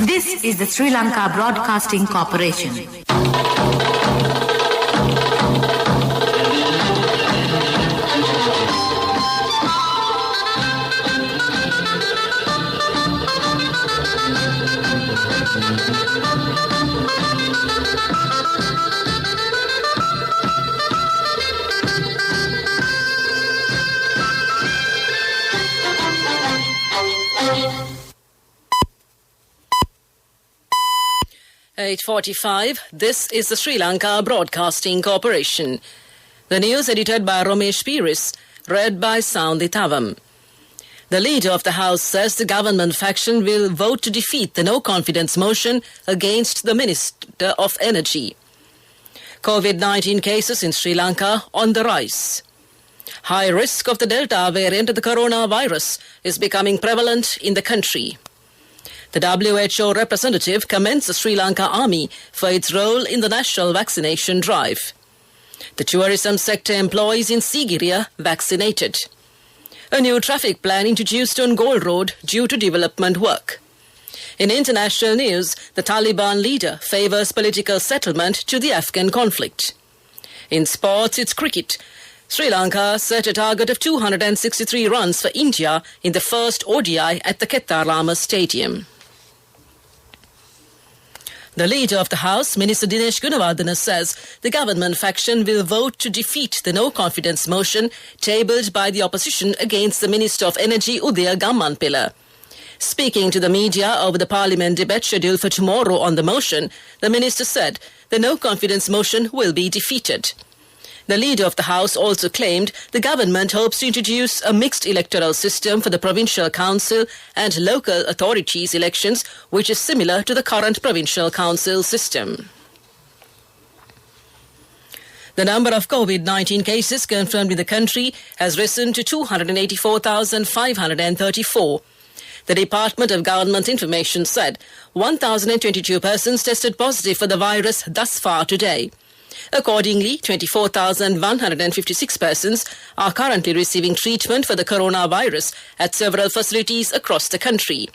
This is the Sri Lanka Broadcasting Corporation. At 8:45, this is the Sri Lanka Broadcasting Corporation. The news edited by Romesh Piris, read by Soundi Thavam. The leader of the House says the government faction will vote to defeat the no-confidence motion against the Minister of Energy. COVID-19 cases in Sri Lanka on the rise. High risk of the Delta variant of the coronavirus is becoming prevalent in the country. The WHO representative commends the Sri Lanka Army for its role in the national vaccination drive. The tourism sector employees in Sigiriya vaccinated. A new traffic plan introduced on Gold Road due to development work. In international news, the Taliban leader favours political settlement to the Afghan conflict. In sports, it's cricket. Sri Lanka set a target of 263 runs for India in the first ODI at the Kettarama Stadium. The leader of the House, Minister Dinesh Gunawardena, says the government faction will vote to defeat the no-confidence motion tabled by the opposition against the Minister of Energy, Udaya Gammanpilla. Speaking to the media over the parliament debate scheduled for tomorrow on the motion, the minister said the no-confidence motion will be defeated. The leader of the House also claimed the government hopes to introduce a mixed electoral system for the provincial council and local authorities elections, which is similar to the current provincial council system. The number of COVID-19 cases confirmed in the country has risen to 284,534. The Department of Government Information said 1,022 persons tested positive for the virus thus far today. Accordingly, 24,156 persons are currently receiving treatment for the coronavirus at several facilities across the country.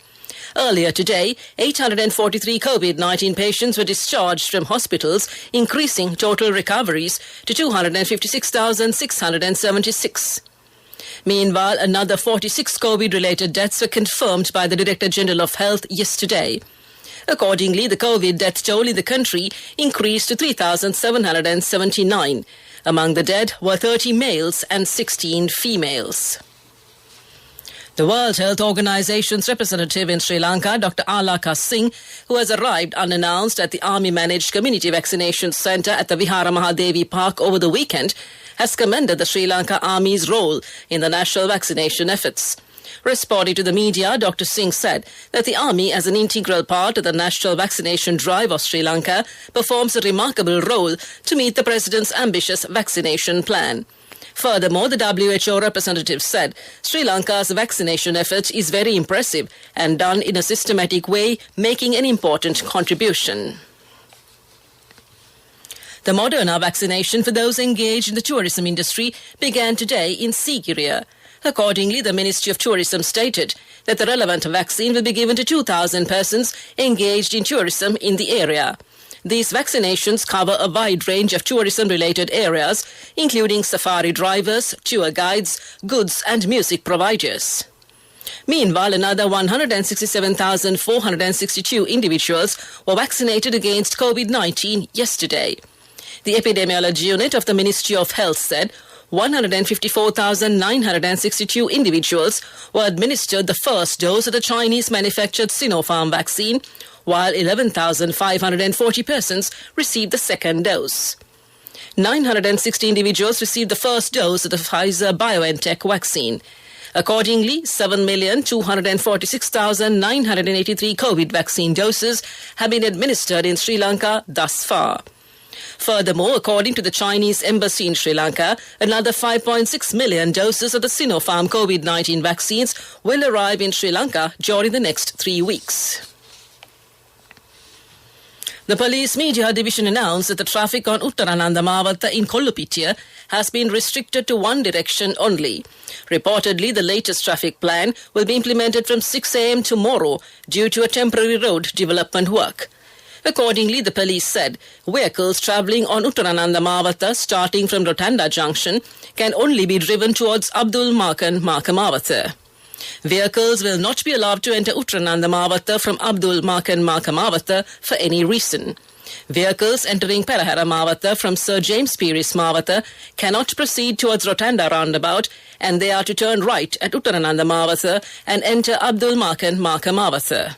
Earlier today, 843 COVID-19 patients were discharged from hospitals, increasing total recoveries to 256,676. Meanwhile, another 46 COVID-related deaths were confirmed by the Director General of Health yesterday. Accordingly, the COVID death toll in the country increased to 3,779. Among the dead were 30 males and 16 females. The World Health Organization's representative in Sri Lanka, Dr. Alaka Singh, who has arrived unannounced at the Army-managed community vaccination centre at the Vihara Mahadevi Park over the weekend, has commended the Sri Lanka Army's role in the national vaccination efforts. Responding to the media, Dr. Singh said that the Army, as an integral part of the national vaccination drive of Sri Lanka, performs a remarkable role to meet the President's ambitious vaccination plan. Furthermore, the WHO representative said Sri Lanka's vaccination effort is very impressive and done in a systematic way, making an important contribution. The Moderna vaccination for those engaged in the tourism industry began today in Sigiriya. Accordingly, the Ministry of Tourism stated that the relevant vaccine will be given to 2,000 persons engaged in tourism in the area. These vaccinations cover a wide range of tourism-related areas, including safari drivers, tour guides, goods and music providers. Meanwhile, another 167,462 individuals were vaccinated against COVID-19 yesterday. The epidemiology unit of the Ministry of Health said 154,962 individuals were administered the first dose of the Chinese-manufactured Sinopharm vaccine, while 11,540 persons received the second dose. 960 individuals received the first dose of the Pfizer-BioNTech vaccine. Accordingly, 7,246,983 COVID vaccine doses have been administered in Sri Lanka thus far. Furthermore, according to the Chinese embassy in Sri Lanka, another 5.6 million doses of the Sinopharm COVID-19 vaccines will arrive in Sri Lanka during the next 3 weeks. The police media division announced that the traffic on Uttaranandamavata in Kollupitiya has been restricted to one direction only. Reportedly, the latest traffic plan will be implemented from 6 a.m. tomorrow due to a temporary road development work. Accordingly, the police said vehicles travelling on Uttaranandamavata starting from Rotanda Junction can only be driven towards Abdul Makan Makamavata. Vehicles will not be allowed to enter Uttaranandamavata from Abdul Makan Makamavata for any reason. Vehicles entering Paraharamavata from Sir James Pieris Mavata cannot proceed towards Rotanda roundabout, and they are to turn right at Uttaranandamavata and enter Abdul Makan Makamavata.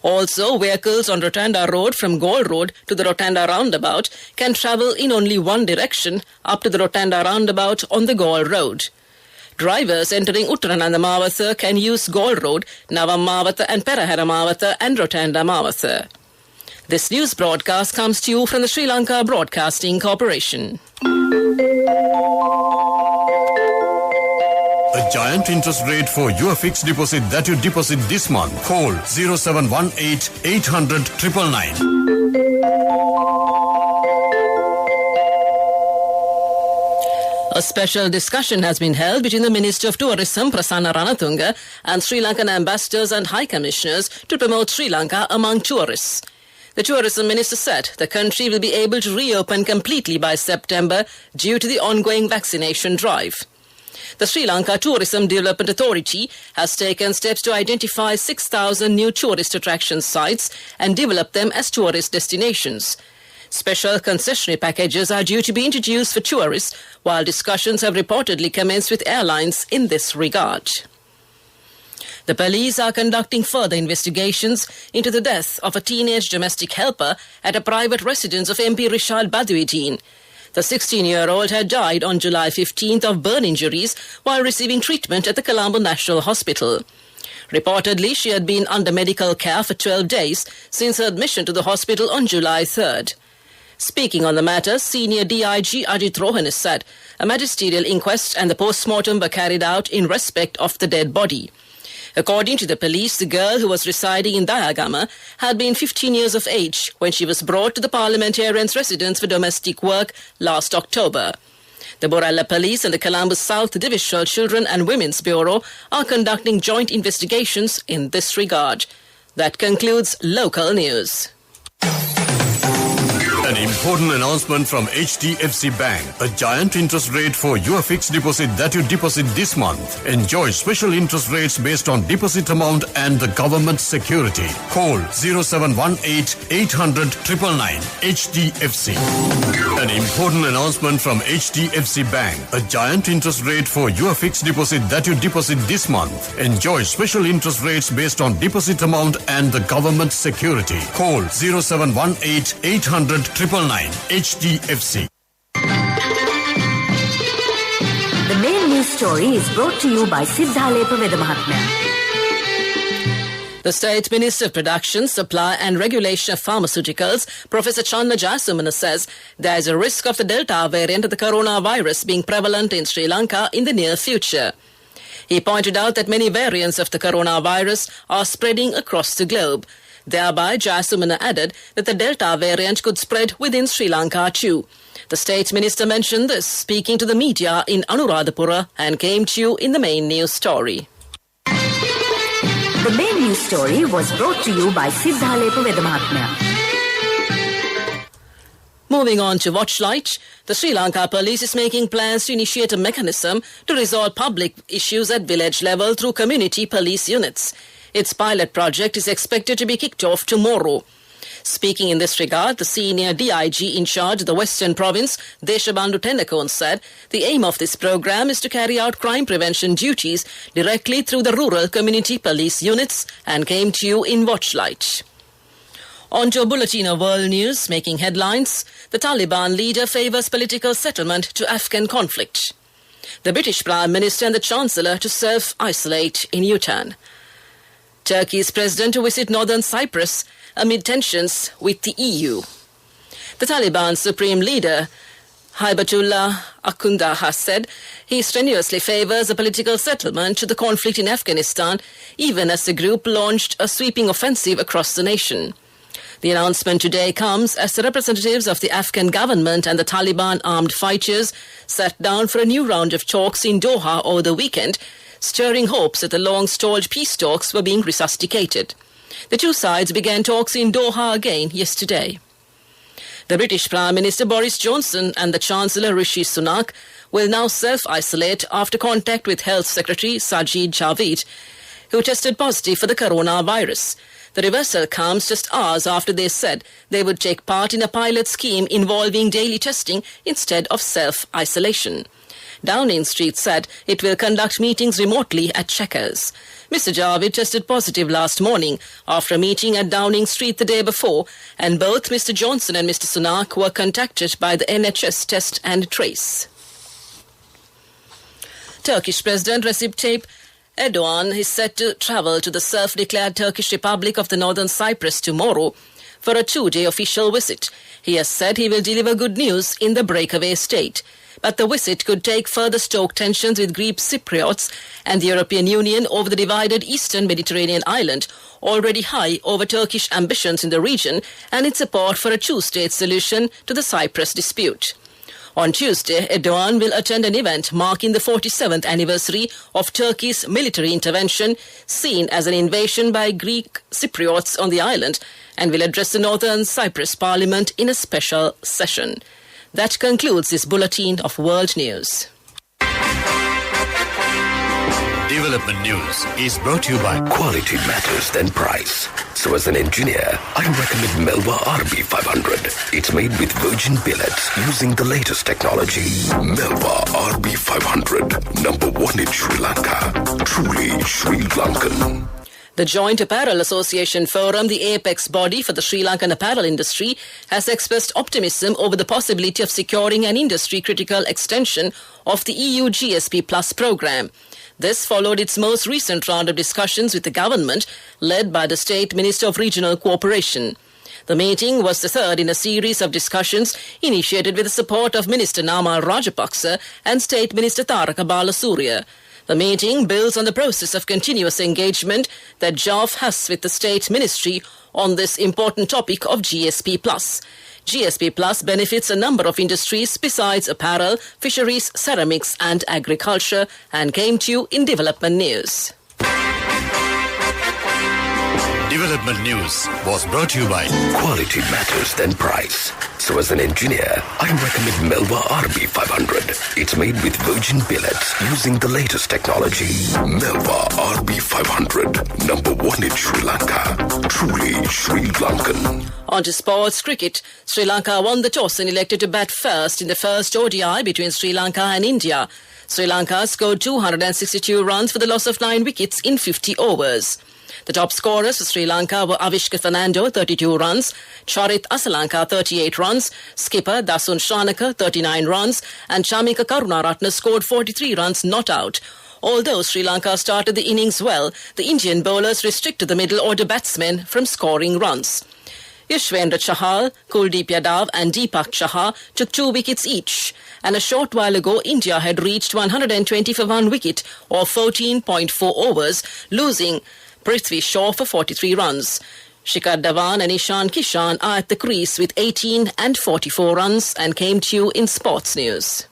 Also, vehicles on Rotanda Road from Gaul Road to the Rotanda roundabout can travel in only one direction up to the Rotanda roundabout on the Gaul Road. Drivers entering Uttaranandamavata can use Gaul Road, Navamavata and Paraharamavata and Rotanda Mavata. This news broadcast comes to you from the Sri Lanka Broadcasting Corporation. A giant interest rate for your fixed deposit that you deposit this month. Call 0718 800 999. A special discussion has been held between the Minister of Tourism Prasanna Ranatunga and Sri Lankan ambassadors and high commissioners to promote Sri Lanka among tourists. The tourism minister said the country will be able to reopen completely by September due to the ongoing vaccination drive. The Sri Lanka Tourism Development Authority has taken steps to identify 6,000 new tourist attraction sites and develop them as tourist destinations. Special concessionary packages are due to be introduced for tourists, while discussions have reportedly commenced with airlines in this regard. The police are conducting further investigations into the death of a teenage domestic helper at a private residence of MP Rishad Baduiddin. The 16-year-old had died on July 15th of burn injuries while receiving treatment at the Colombo National Hospital. Reportedly, she had been under medical care for 12 days since her admission to the hospital on July 3rd. Speaking on the matter, Senior DIG Ajit Rohan said a magisterial inquest and the post-mortem were carried out in respect of the dead body. According to the police, the girl, who was residing in Dayagama, had been 15 years of age when she was brought to the parliamentarian's residence for domestic work last October. The Borella Police and the Colombo South Divisional Children and Women's Bureau are conducting joint investigations in this regard. That concludes local news. An important announcement from HDFC Bank. A giant interest rate for your fixed deposit that you deposit this month. Enjoy special interest rates based on deposit amount and the government security. Call 0718 800 999. HDFC. An important announcement from HDFC Bank. A giant interest rate for your fixed deposit that you deposit this month. Enjoy special interest rates based on deposit amount and the government security. Call 0718 800 999. HDFC. The main news story is brought to you by Siddhalepa Vedamahatmya. The State Minister of Production, Supply and Regulation of Pharmaceuticals, Professor Channa Jayasumana, says there is a risk of the Delta variant of the coronavirus being prevalent in Sri Lanka in the near future. He pointed out that many variants of the coronavirus are spreading across the globe. Thereby, Jayasumana added that the Delta variant could spread within Sri Lanka too. The State Minister mentioned this speaking to the media in Anuradhapura and came to you in the main news story. The main news story was brought to you by Siddhalepa Vedamahatmya. Moving on to Watchlight, the Sri Lanka Police is making plans to initiate a mechanism to resolve public issues at village level through community police units. Its pilot project is expected to be kicked off tomorrow. Speaking in this regard, the senior DIG in charge of the Western Province, Deshabandhu Tendakon, said the aim of this program is to carry out crime prevention duties directly through the rural community police units and came to you in Watchlight. On to a bulletin of world news making headlines. The Taliban leader favours political settlement to Afghan conflict. The British Prime Minister and the Chancellor to self-isolate in Bhutan. Turkey's president to visit northern Cyprus amid tensions with the EU. The Taliban supreme leader, Hibatullah Akhundzada, has said he strenuously favours a political settlement to the conflict in Afghanistan, even as the group launched a sweeping offensive across the nation. The announcement today comes as the representatives of the Afghan government and the Taliban armed fighters sat down for a new round of talks in Doha over the weekend, stirring hopes that the long-stalled peace talks were being resuscitated. The two sides began talks in Doha again yesterday. The British Prime Minister Boris Johnson and the Chancellor Rishi Sunak will now self-isolate after contact with Health Secretary Sajid Javid, who tested positive for the coronavirus. The reversal comes just hours after they said they would take part in a pilot scheme involving daily testing instead of self-isolation. Downing Street said it will conduct meetings remotely at Chequers. Mr. Javid tested positive last morning after a meeting at Downing Street the day before, and both Mr. Johnson and Mr. Sunak were contacted by the NHS Test and Trace. Turkish President Recep Tayyip Erdogan is set to travel to the self-declared Turkish Republic of the Northern Cyprus tomorrow for a 2-day official visit. He has said he will deliver good news in the breakaway state. But the visit could take further stoke tensions with Greek Cypriots and the European Union over the divided eastern Mediterranean island, already high over Turkish ambitions in the region and its support for a two-state solution to the Cyprus dispute. On Tuesday, Erdogan will attend an event marking the 47th anniversary of Turkey's military intervention, seen as an invasion by Greek Cypriots on the island, and will address the Northern Cyprus Parliament in a special session. That concludes this bulletin of world news. Development News is brought to you by Quality matters than price. So as an engineer, I recommend Melba RB500. It's made with virgin billets using the latest technology. Melba RB500, number one in Sri Lanka. Truly Sri Lankan. The Joint Apparel Association Forum, the apex body for the Sri Lankan apparel industry, has expressed optimism over the possibility of securing an industry-critical extension of the EU GSP Plus program. This followed its most recent round of discussions with the government, led by the State Minister of Regional Cooperation. The meeting was the third in a series of discussions initiated with the support of Minister Namal Rajapaksa and State Minister Taraka Balasuriya. The meeting builds on the process of continuous engagement that JOF has with the State Ministry on this important topic of GSP+. GSP Plus benefits a number of industries besides apparel, fisheries, ceramics and agriculture, and came to you in Development News. Development News was brought to you by Quality matters than price. So as an engineer, I recommend Melba RB500. It's made with virgin billets using the latest technology. Melba RB500, number one in Sri Lanka. Truly Sri Lankan. On to sports cricket. Sri Lanka won the toss and elected to bat first in the first ODI between Sri Lanka and India. Sri Lanka scored 262 runs for the loss of 9 wickets in 50 overs. The top scorers for Sri Lanka were Avishka Fernando, 32 runs, Charit Asalanka, 38 runs, skipper Dasun Shanaka, 39 runs, and Chamika Karunaratne scored 43 runs not out. Although Sri Lanka started the innings well, the Indian bowlers restricted the middle-order batsmen from scoring runs. Yashwendra Chahal, Kuldeep Yadav and Deepak Chahar took 2 wickets each. And a short while ago, India had reached 120 for 1 wicket, or 14.4 overs, losing Prithvi Shaw for 43 runs. Shikhar Dhawan and Ishan Kishan are at the crease with 18 and 44 runs and came to you in sports news.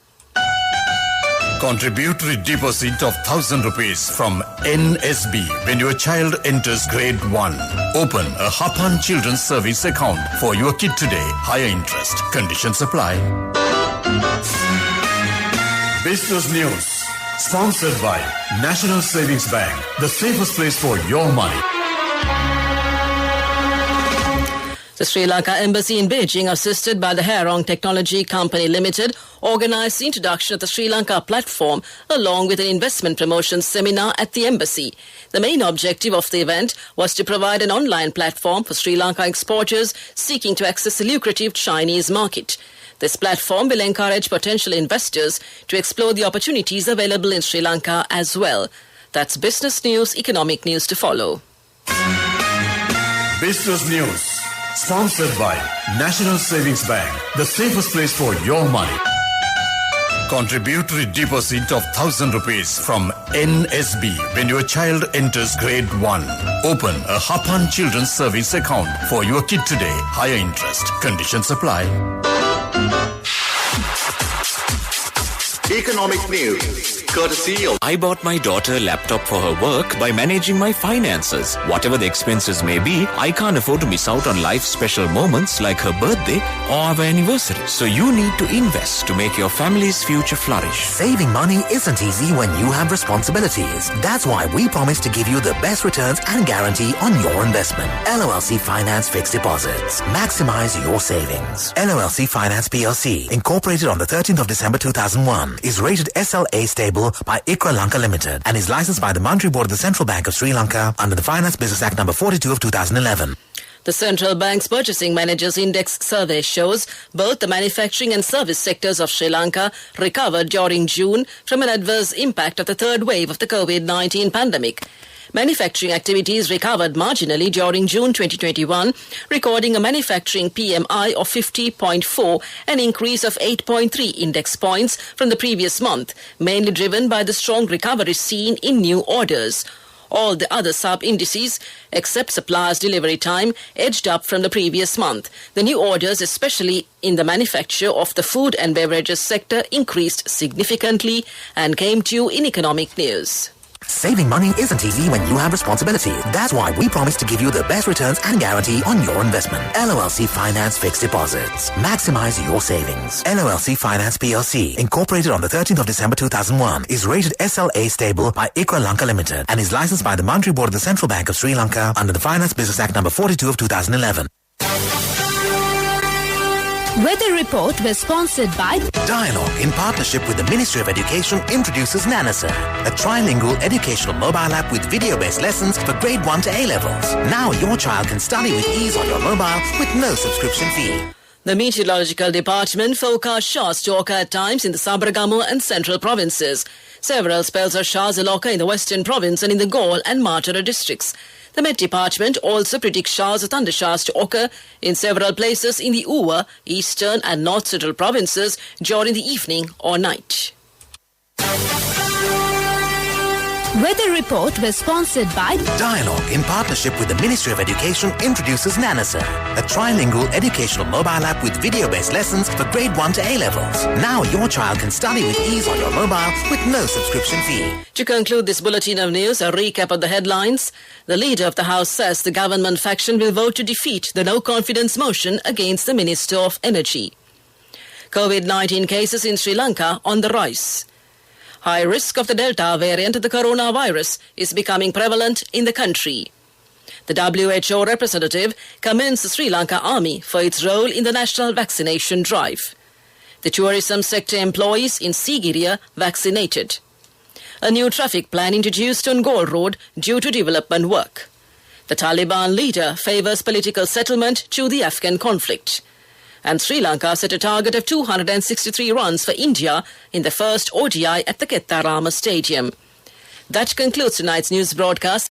Contributory deposit of 1,000 rupees from NSB when your child enters grade 1. Open a Hapan Children's Service account for your kid today. Higher interest. Conditions apply. Business News. Sponsored by National Savings Bank, the safest place for your money. The Sri Lanka Embassy in Beijing, assisted by the Herong Technology Company Limited, organised the introduction of the Sri Lanka platform along with an investment promotion seminar at the embassy. The main objective of the event was to provide an online platform for Sri Lanka exporters seeking to access the lucrative Chinese market. This platform will encourage potential investors to explore the opportunities available in Sri Lanka as well. That's business news, economic news to follow. Business News. Sponsored by National Savings Bank, the safest place for your money. contributory deposit of 1,000 rupees from NSB when your child enters grade 1. Open a Hapan Children's Savings account for your kid today. Higher interest. Conditions apply. Economic news, courtesy of... I bought my daughter a laptop for her work by managing my finances. Whatever the expenses may be, I can't afford to miss out on life's special moments like her birthday or our anniversary. So you need to invest to make your family's future flourish. Saving money isn't easy when you have responsibilities. That's why we promise to give you the best returns and guarantee on your investment. LOLC Finance Fixed Deposits. Maximize your savings. LOLC Finance PLC, incorporated on the 13th of December 2001, is rated SLA stable by ICRA Lanka Limited and is licensed by the Monetary Board of the Central Bank of Sri Lanka under the Finance Business Act number 42 of 2011. The Central Bank's Purchasing Managers Index survey shows both the manufacturing and service sectors of Sri Lanka recovered during June from an adverse impact of the third wave of the COVID-19 pandemic. Manufacturing activities recovered marginally during June 2021, recording a manufacturing PMI of 50.4, an increase of 8.3 index points from the previous month, mainly driven by the strong recovery seen in new orders. All the other sub-indices, except suppliers' delivery time, edged up from the previous month. The new orders, especially in the manufacture of the food and beverages sector, increased significantly and came to you in economic news. Saving money isn't easy when you have responsibilities. That's why we promise to give you the best returns and guarantee on your investment. LOLC Finance Fixed Deposits. Maximize your savings. LOLC Finance PLC, incorporated on the 13th of December 2001, is rated SLA stable by ICRA Lanka Limited and is licensed by the Monetary Board of the Central Bank of Sri Lanka under the Finance Business Act number 42 of 2011. Weather report was sponsored by Dialogue, in partnership with the Ministry of Education, introduces Nanasa, a trilingual educational mobile app with video-based lessons for grade 1 to A-levels. Now your child can study with ease on your mobile with no subscription fee. The Meteorological Department forecast showers to occur at times in the Sabaragamu and central provinces. Several spells of showers will occur in the western province and in the Galle and Matara districts. The Met Department also predicts showers or thundershowers to occur in several places in the Uva, eastern and north central provinces during the evening or night. Weather report was sponsored by Dialogue, in partnership with the Ministry of Education, introduces Nanasa, a trilingual educational mobile app with video-based lessons for grade 1 to A-levels. Now your child can study with ease on your mobile with no subscription fee. To conclude this bulletin of news, a recap of the headlines. The leader of the House says the government faction will vote to defeat the no-confidence motion against the Minister of Energy. COVID-19 cases in Sri Lanka on the rise. High risk of the Delta variant of the coronavirus is becoming prevalent in the country. The WHO representative commends the Sri Lanka Army for its role in the national vaccination drive. The tourism sector employees in Sigiriya vaccinated. A new traffic plan introduced on Galle Road due to development work. The Taliban leader favours political settlement to the Afghan conflict. And Sri Lanka set a target of 263 runs for India in the first ODI at the Kettarama Stadium. That concludes tonight's news broadcast.